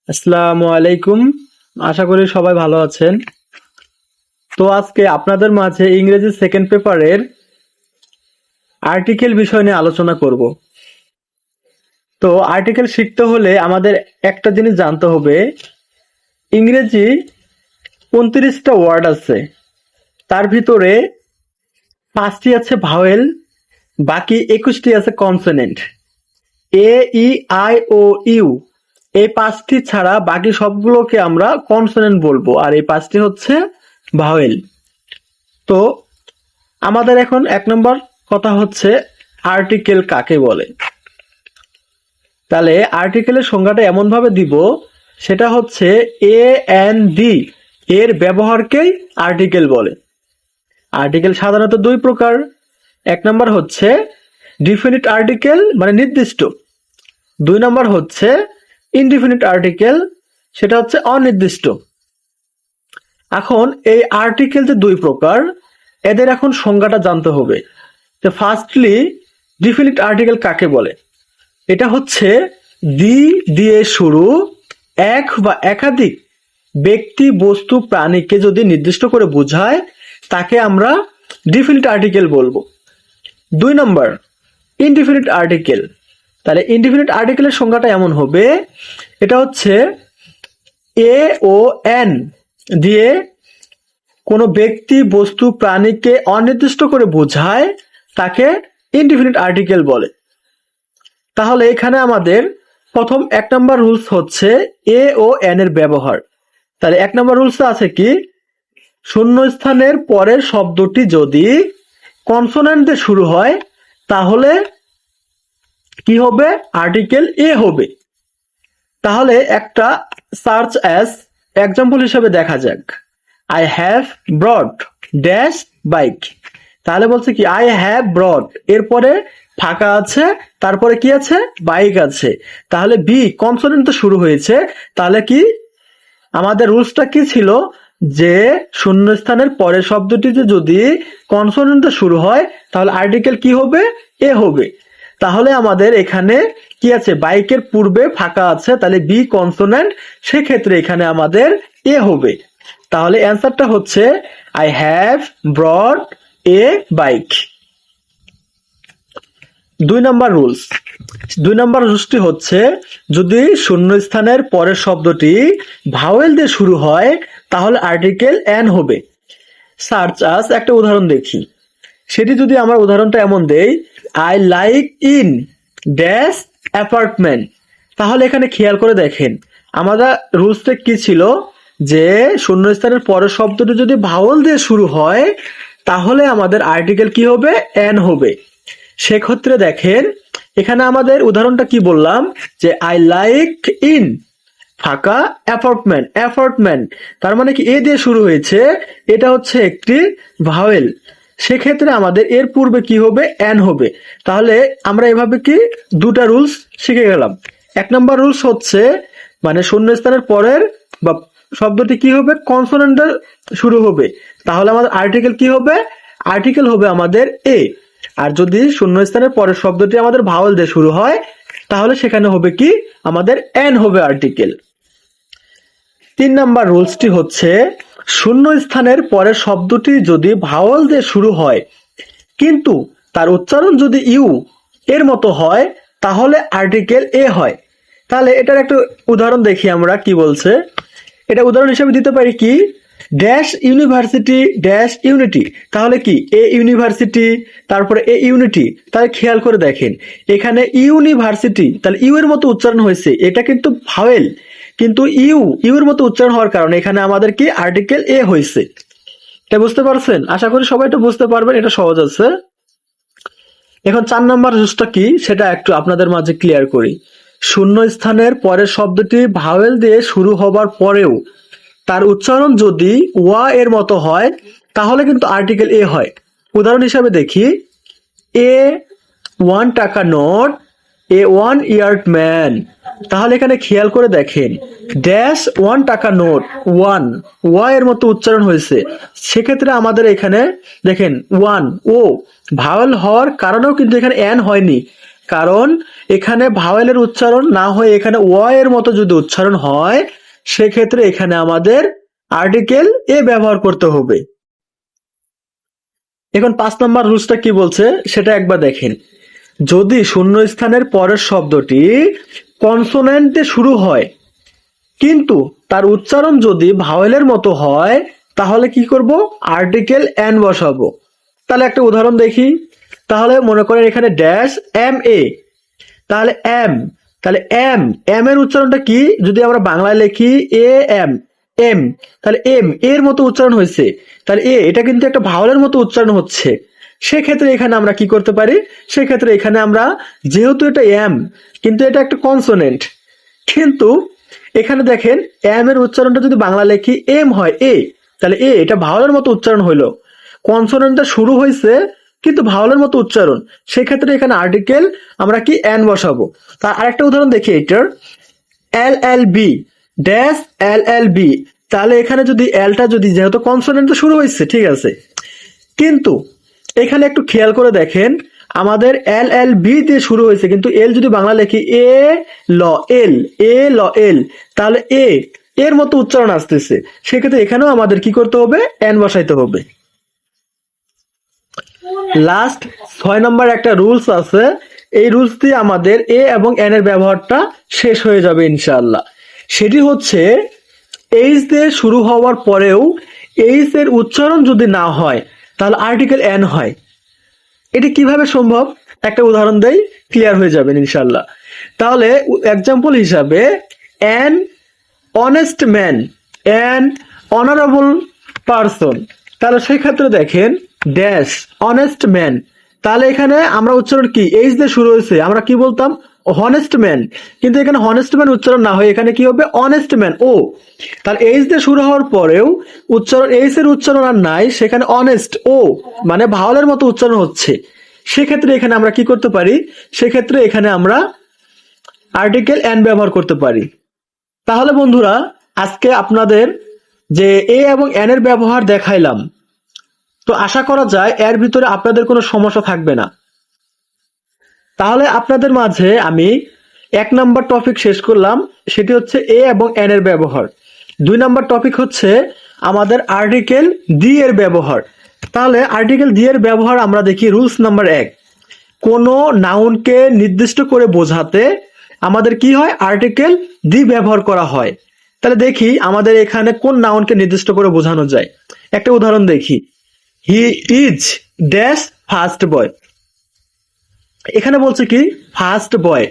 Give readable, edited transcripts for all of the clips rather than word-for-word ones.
আসসালামু আলাইকুম। আশা করি সবাই ভালো আছেন। তো আজকে আপনাদের মাঝে ইংরেজি সেকেন্ড পেপারের আর্টিকেল বিষয় নিয়ে আলোচনা করব। তো আর্টিকেল শিখতে হলে আমাদের একটা জিনিস জানতে হবে, ইংরেজি 29টা ওয়ার্ড আছে, তার ভিতরে 5টি আছে ভাওয়েল, বাকি 21টি আছে consonant. A, E, I O U এই 5টি ছাড়া বাকি সবগুলোকে আমরা কনসোনেন্ট বলবো, আর এই 5টি হচ্ছে ভাওয়েল। তো আমাদের এখন 1 নম্বর কথা হচ্ছে আর্টিকেল কাকে বলে। তাহলে আর্টিকেলের সংজ্ঞাটা এমন ভাবে দিব, সেটা হচ্ছে এ এন ডি এর ব্যবহারকেই আর্টিকেল বলে। আর্টিকেল সাধারণত 2 প্রকার। 1 নম্বর হচ্ছে ডিফিনিট আর্টিকেল, মানে নির্দিষ্ট। 2 নম্বর হচ্ছে ইনডিফিনিট আর্টিকেল, সেটা হচ্ছে অনির্দিষ্ট। এখন এই আর্টিকেল যে 2 প্রকার, এদের এখন সংজ্ঞাটা জানতে হবে। তো ফার্স্টলি ডিফিনিট আর্টিকেল কাকে বলে? এটা হচ্ছে দি দিয়ে শুরু এক বা একাধিক ব্যক্তি, বস্তু, প্রাণীকে যদি নির্দিষ্ট করে বোঝায়, তাকে আমরা ডিফিনিট আর্টিকেল বলবো। 2 নম্বর ইনডিফিনিট আর্টিকেল। তাহলে ইনডিফিনিট আর্টিকেলের সংজ্ঞাটা এমন হবে, এটা হচ্ছে এ ও এন দিয়ে কোনো ব্যক্তি, বস্তু, প্রাণীকে অনির্দিষ্ট করে বোঝায়, তাকে ইনডিফিনিট আর্টিকেল বলে। তাহলে এখানে আমাদের প্রথম 1 নম্বর রুলস হচ্ছে এ ও এন এর ব্যবহার। তাহলে 1 নম্বর রুলস আছে কি, শূন্যস্থানের পরের শব্দটি যদি কনসোনেন্ট দিয়ে শুরু হয়, তাহলে কি হবে? আর্টিকেল এ হবে। তাহলে একটা সার্চ অ্যাজ এক্সাম্পল হিসেবে দেখা যাক, I have brought dash bike. তাহলে বলছে কি আই হ্যাভ ব্রড, এরপরে ফাঁকা আছে, তারপরে কি আছে? বাইক আছে। তাহলে বি কনসোনেন্ট তো শুরু হয়েছে, তাহলে কি আমাদের রুলসটা কি ছিল, যে শূন্যস্থানের পরের শব্দটিতে যদি কনসোনেন্ট শুরু হয়, তাহলে আর্টিকেল কি হবে? এ হবে। তাহলে আমাদের এখানে কি আছে? বাইকের পূর্বে ফাঁকা আছে, তাহলে বি কনসোনেন্ট, সেক্ষেত্রে এখানে আমাদের এ হবে। তাহলে অ্যান্সারটা হচ্ছে I have brought a bike. 2 নম্বর রুলসটি হচ্ছে, যদি শূন্যস্থানের পরের শব্দটি ভাওয়েল দিয়ে শুরু হয়, তাহলে আর্টিকেল এন হবে। সার্চ আস একটা উদাহরণ দেখি, সেটি যদি আমরা উদাহরণটা এমন দেই, I like in dash apartment. তাহলে এখানে খেয়াল করে দেখেন, আমাদের রুলসটা কি ছিল, যে শূন্যস্থানের পরের শব্দটি যদি ভাওয়েল দিয়ে শুরু হয়, তাহলে আমাদের আর্টিকেল কি হবে? এন হবে। সেক্ষেত্রে দেখেন, এখানে আমাদের উদাহরণটা কি বললাম, যে আই লাইক ইন ফাঁকা অ্যাপার্টমেন্ট। অ্যাপার্টমেন্ট তার মানে কি এ দিয়ে শুরু হয়েছে, এটা হচ্ছে একটি ভাওয়েল। সেক্ষেত্রে আমাদের এর পূর্বে কি হবে? এন হবে। তাহলে আমরা এভাবে কি 2টা রুলস শিখে গেলাম। 1 নম্বর রুলস হচ্ছে, মানে শূন্যস্থানের পরের বা শব্দটি কি হবে? কনসোনেন্ট শুরু হবে, তাহলে আমাদের আর্টিকেল কি হবে? আর্টিকেল হবে আমাদের এ। আর যদি শূন্যস্থানের পরের শব্দটি আমাদের ভাওয়েল দিয়ে শুরু হয়, তাহলে সেখানে হবে কি? আমাদের এন হবে আর্টিকেল। 3 নম্বর রুলসটি হচ্ছে, শূন্যস্থানের পরের শব্দটি যদি ভাওয়েল দিয়ে শুরু হয়, কিন্তু তার উচ্চারণ যদি ইউ এর মতো হয়, তাহলে আর্টিকেল এ হয়। তাহলে এটার একটা উদাহরণ দেখি আমরা কি বলছে। এটা উদাহরণ হিসেবে দিতে পারি কি, ড্যাশ ইউনিভার্সিটি ড্যাশ ইউনিটি। তাহলে কি এ ইউনিভার্সিটি, তারপরে এ ইউনিটি। তাহলে খেয়াল করে দেখেন, এখানে ইউনিভার্সিটি, তাহলে ইউ এর মতো উচ্চারণ হয়েছে, এটা কিন্তু ভাওয়েল, কিন্তু ইউ এর মতো উচ্চারণ হওয়ার কারণে এখানে আমাদের কি? আর্টিকেল এ হয়েছে। এটা বুঝতে পারছেন? আশা করি সবাই এটা বুঝতে পারবেন, এটা সহজ আছে। এখন 4 নম্বর রুলসটা কি, সেটা একটু আপনাদের মাঝে ক্লিয়ার করি। শূন্যস্থানের পরের শব্দটি ভাওয়েল দিয়ে শুরু হবার পরেও তার উচ্চারণ যদি ওয়া এর মতো হয়, তাহলে কিন্তু আর্টিকেল এ হয়। উদাহরণ হিসাবে দেখি, এ 1 টাকা নোট, এ 1 ইয়ার্ড ম্যান। তাহলে এখানে খেয়াল করে দেখেন, ড্যাশ 1 টাকা নোট, ওয়া এর মতো উচ্চারণ হয়েছে। সেক্ষেত্রে আমাদের এখানে দেখেন ওয়ান ও ভাওয়েল হওয়ার কারণেও কিন্তু এখানে এন হয়নি, কারণ এখানে ভাওয়েলের উচ্চারণ না হয়ে এখানে ও এর মতো যদি উচ্চারণ হয়, সেক্ষেত্রে এখানে আমাদের আর্টিকেল এ ব্যবহার করতে হবে। এখন 5 নম্বর রুলসটা কি বলছে সেটা একবার দেখেন। যদি শূন্যস্থানের পরের শব্দটি কনসোনেন্টে শুরু হয় কিন্তু তার উচ্চারণ যদি ভাওয়েলের মতো হয়, তাহলে কি করব? আর্টিকেল এন বসাবো। তাহলে একটা উদাহরণ দেখি। তাহলে মনে করেন এখানে ড্যাশ এম এ, তাহলে এম, তাহলে এম, এম এর উচ্চারণটা কি? যদি আমরা বাংলায় লিখি এ এম, এম, তাহলে এম এর মতো উচ্চারণ হয়েছে, তাহলে এ এটা কিন্তু একটা ভাওয়েলের মতো উচ্চারণ হচ্ছে। সেক্ষেত্রে এখানে আমরা কি করতে পারি? সেক্ষেত্রে এখানে আমরা, যেহেতু এটা এম কিন্তু এটা একটা কনসোনেন্ট, কিন্তু এখানে দেখেন এম এর উচ্চারণটা যদি বাংলা লেখি এম হয় এ, তাহলে এ এটা ভাওয়েলের মতো উচ্চারণ হইলো। কনসোনেন্টটা শুরু হয়েছে কিন্তু ভাওয়েলের মতো উচ্চারণ, সেক্ষেত্রে এখানে আর্টিকেল আমরা কি এন বসাবো। তার আরেকটা উদাহরণ দেখি এটার, L L B, dash L L B, তাহলে এখানে যদি এলটা যদি, যেহেতু কনসোনেন্ট শুরু হয়েছে ঠিক আছে, কিন্তু এখানে একটু খেয়াল করে দেখেন আমাদের এল এল বি দিয়ে শুরু হয়েছে, কিন্তু এল যদি বাংলা লেখি এ ল এল, এ ল এল, তাহলে এ এর মতো উচ্চারণ আসতেছে। সেক্ষেত্রে এখানেও আমাদের কি করতে হবে? এন বসাইতে হবে। লাস্ট 6 নম্বর একটা রুলস আছে, এই রুলস দিয়ে আমাদের এ এবং এন এর ব্যবহারটা শেষ হয়ে যাবে ইনশাআল্লাহ। সেটি হচ্ছে এইচ দিয়ে শুরু হওয়ার পরেও এইচ এর উচ্চারণ যদি না হয় তাহলে আর্টিকেল এন হয়। এটি কিভাবে সম্ভব? একটা উদাহরণ দেই, ক্লিয়ার হয়ে যাবেন ইনশাআল্লাহ। তাহলে এক্সাম্পল হিসাবে an honest man, an honourable person, তাহলে সেই ক্ষেত্রে দেখেন ড্যাশ অনেস্ট ম্যান, তাহলে এখানে আমরা উচ্চারণ কি এইচ দিয়ে শুরু হয়েছে, আমরা কি বলতাম? হনেস্ট ম্যান, কিন্তু এখানে হনেস্ট ম্যান উচ্চারণ না হয়ে এখানে কি হবে? অনেস্ট ম্যান ও, তাহলে এইচ দিয়ে শুরু হওয়ার পরেও উচ্চারণ এইচ এর উচ্চারণ আর নাই, সেখানে অনেস্ট ও মানে ভাওয়ালের মতো উচ্চারণ হচ্ছে। সেক্ষেত্রে এখানে আমরা কি করতে পারি? সেক্ষেত্রে এখানে আমরা আর্টিকেল এন ব্যবহার করতে পারি। তাহলে বন্ধুরা, আজকে আপনাদের যে এ এবং এন এর ব্যবহার দেখাইলাম, তো আশা করা যায় এর ভিতরে আপনাদের কোনো সমস্যা থাকবে না। তাহলে আপনাদের মাঝে আমি 1 নাম্বার টপিক শেষ করলাম, সেটি হচ্ছে এ এবং এন এর ব্যবহার। 2 নাম্বার টপিক হচ্ছে আমাদের আর্টিকেল দি এর ব্যবহার। তাহলে আর্টিকেল দি এর ব্যবহার আমরা দেখি রুলস নাম্বার 1, কোনো নাউনকে নির্দিষ্ট করে বোঝাতে আমাদের কি হয়? আর্টিকেল দি ব্যবহার করা হয়। তাহলে দেখি আমাদের এখানে কোন নাউনকে নির্দিষ্ট করে বোঝানো যায়। একটা উদাহরণ দেখি, he is dash first boy, এখানে বলছে কি ফার্স্ট বয়,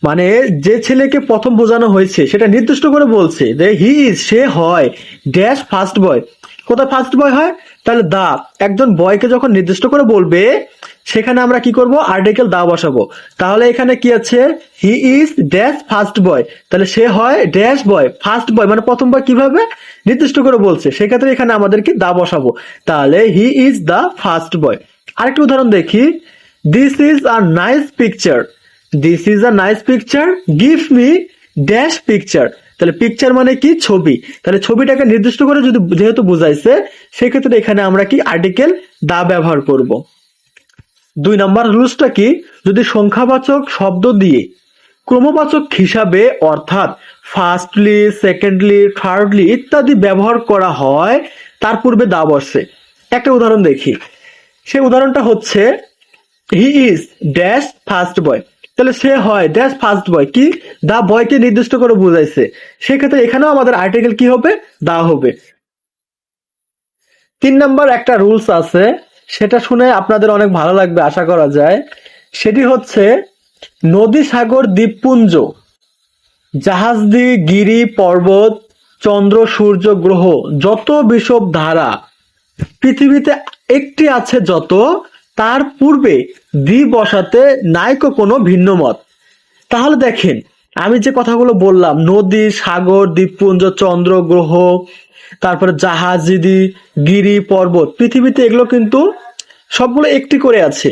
মানে যে ছেলেকে প্রথম বোঝানো হয়েছে সেটা নির্দিষ্ট করে বলছে যে হি ইজ সে হয় ড্যাশ ফার্স্ট বয়। কোথায় ফার্স্ট বয় হয়? তাহলে দা, একজন বয়কে যখন নির্দিষ্ট করে বলবে সেখানে আমরা কি করব? আর্টিকেল দা বসাবো। তাহলে এখানে কি আছে? He is dash first boy, তাহলে সে হয় ড্যাশ বয় ফার্স্ট বয়, মানে প্রথম বয় কিভাবে নির্দিষ্ট করে বলছে, সেক্ষেত্রে এখানে আমাদের কি দা বসাবো। তাহলে he is the first boy. আরেকটা উদাহরণ দেখি, this is a nice picture, this is a nice picture, give me dash picture, তাহলে পিকচার মানে কি? ছবি, তাহলে ছবিটাকে নির্দিষ্ট করে যদি যেহেতু বুঝাইছে, সেক্ষেত্রে এখানে আমরা কি আর্টিকেল দা ব্যবহার করব। 2 নাম্বার রুলসটা কি? যদি সংখ্যাবাচক শব্দ দিয়ে ক্রমবাচক হিসাবে অর্থাৎ ফার্স্টলি, সেকেন্ডলি, থার্ডলি ইত্যাদি ব্যবহার করা হয়, তার পূর্বে দা বসে। একটা উদাহরণ দেখি, সেই উদাহরণটা হচ্ছে he is dash first boy, তাহলে সে হয় ড্যাশ ফার্স্ট বয়, কি? দা বয়কে নির্দিষ্ট করে বুঝাইছে, সেক্ষেত্রে এখানেও আমাদের আর্টিকেল কি হবে? দা হবে। 3 নাম্বার একটা রুলস আছে, সেটা শুনে আপনাদের অনেক ভালো লাগবে আশা করা যায়। সেটি হচ্ছে নদী, সাগর, দ্বীপপুঞ্জ, জাহাজদি, গিরি, পর্বত, চন্দ্র, সূর্য, গ্রহ, যত বিষব ধারা পৃথিবীতে একটি আছে যত, তার পূর্বে দি বসাতে নাইকো কোনো ভিন্ন মত। তাহলে দেখেন আমি যে কথাগুলো বললাম, নদী, সাগর, দ্বীপপুঞ্জ, চন্দ্র, গ্রহ, তারপরে জাহাজি, গিরি, পর্বত, পৃথিবীতে এগুলো কিন্তু সবগুলো একটি করে আছে।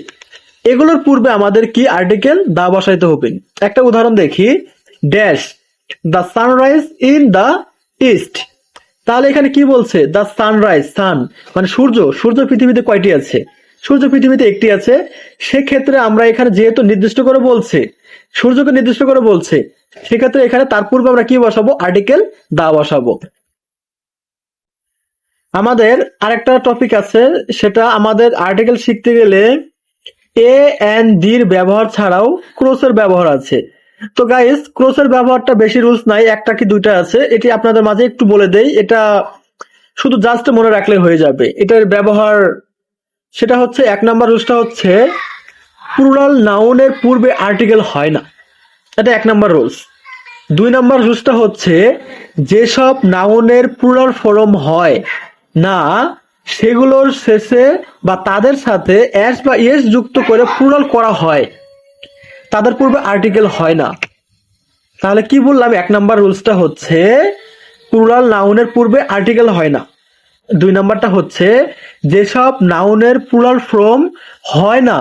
এগুলোর পূর্বে আমাদের কি আর্টিকেল দা বসাইতে হবে। একটা উদাহরণ দেখি, dash the sunrise in the east, তাহলে এখানে কি বলছে? দ্য সানরাইজ, সান মানে সূর্য, সূর্য পৃথিবীতে কয়টি আছে? সূর্য পৃথিবীতে একটি আছে। সেক্ষেত্রে আমরা এখানে যেহেতু নির্দিষ্ট করে বলছে, সূর্যকে নির্দিষ্ট করে বলছে, সেক্ষেত্রে এখানে তার পূর্বে আমরা কি বসাবো? আর্টিকেল দা বসাবো। আমাদের আরেকটা টপিক আছে, সেটা আমাদের আর্টিকেল শিখতে গেলে এ এন্ড ডির ব্যবহার ছাড়াও ক্রসের ব্যবহার আছে। তো গাইস, ক্রসের ব্যবহারটা বেশি রুলস নাই, একটা কি দুইটা আছে, এটি আপনাদের মাঝে একটু বলে দেই। এটা শুধু জাস্ট মনে রাখলে হয়ে যাবে। এটার ব্যবহার সেটা হচ্ছে, এক নাম্বার রুলসটা হচ্ছে প্লুরাল নাউনের পূর্বে আর্টিকেল হয় না, এটা এক নাম্বার রুলস। দুই নাম্বার রুলসটা হচ্ছে যেসব নাউনের প্লুরাল ফর্ম হয় না সেগুলোর শেষে বা তাদের সাথে এস বা ইয়েস যুক্ত করে প্লুরাল করা হয়, তাদের পূর্বে আর্টিকেল হয় না। তাহলে কি বললাম? এক নাম্বার রুলসটা হচ্ছে প্লুরাল নাউনের পূর্বে আর্টিকেল হয় না। দুই নাম্বারটা হচ্ছে যেসব নাউনের প্লুরাল ফর্ম হয় না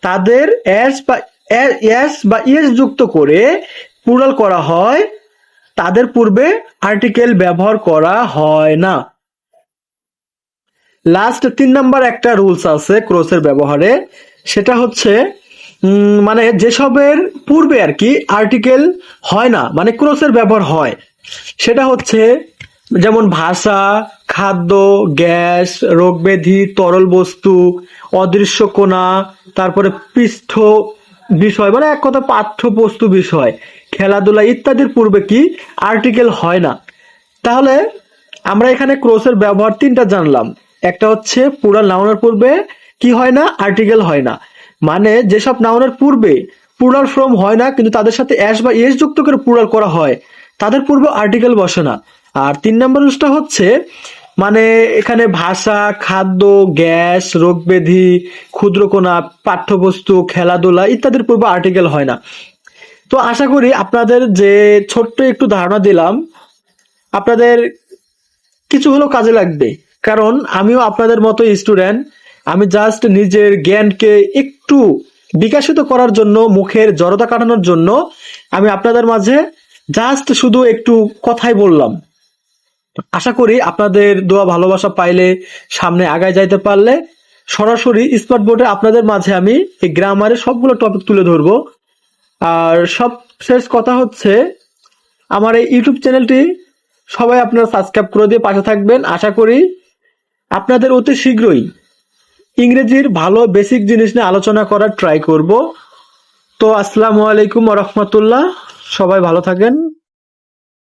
তাদের এস বা ইয়েস যুক্ত করে প্লুরাল করা হয়, তাদের পূর্বে আর্টিকেল ব্যবহার করা হয় না। লাস্ট তিন নাম্বার একটা রুলস আছে ক্রসের ব্যবহারে, সেটা হচ্ছে মানে যেসবের পূর্বে আর কি আর্টিকেল হয় না, মানে ক্রসের ব্যবহার হয়, সেটা হচ্ছে যেমন ভাষা, খাদ্য, গ্যাস, রোগব্যাধি, তরল বস্তু, অদৃশ্য কোণা, তারপরে পৃষ্ঠ বিষয়, মানে এক কথা পাঠ্যবস্তু বিষয়, খেলাধুলা ইত্যাদির পূর্বে কি আর্টিকেল হয় না। তাহলে আমরা এখানে ক্রসের ব্যবহার তিনটা জানলাম। একটা হচ্ছে প্লুরাল নাউনের পূর্বে কি হয় না? আর্টিকেল হয় না, মানে যেসব নাউনের পূর্বে প্লুরাল ফর্ম হয় না কিন্তু তাদের সাথে এস বা এস যুক্ত করে প্লুরাল করা হয়, তাদের পূর্বে আর্টিকেল বসে না। আর তিন নম্বর রুলসটা হচ্ছে মানে এখানে ভাষা, খাদ্য, গ্যাস, রোগব্যাধি, ক্ষুদ্রকণা, পাঠ্যবস্তু, খেলাধুলা ইত্যাদির পূর্বে আর্টিকেল হয় না। তো আশা করি আপনাদের যে ছোট্ট একটু ধারণা দিলাম আপনাদের কিছু হলেও কাজে লাগবে, কারণ আমিও আপনাদের মতো স্টুডেন্ট। আমি জাস্ট নিজের জ্ঞানকে একটু বিকাশিত করার জন্য, মুখের জড়তা কাটানোর জন্য আমি আপনাদের মাঝে জাস্ট শুধু একটু কথাই বললাম। আশা করি আপনাদের দোয়া ভালোবাসা পাইলে সামনে আগায় যাইতে পারলে সরাসরি স্মার্ট বোর্ডে আপনাদের মাঝে আমি এই গ্রামারের সবগুলো টপিক তুলে ধরবো। আর সব শেষ কথা হচ্ছে আমার এই ইউটিউব চ্যানেলটি সবাই আপনারা সাবস্ক্রাইব করে দিয়ে পাশে থাকবেন। আশা করি আপনাদের অতি শীঘ্রই ইংরেজির ভালো বেসিক জিনিস নিয়ে আলোচনা করার ট্রাই করব। তো আসসালামু আলাইকুম ওয়া রাহমাতুল্লাহ, সবাই ভালো থাকেন।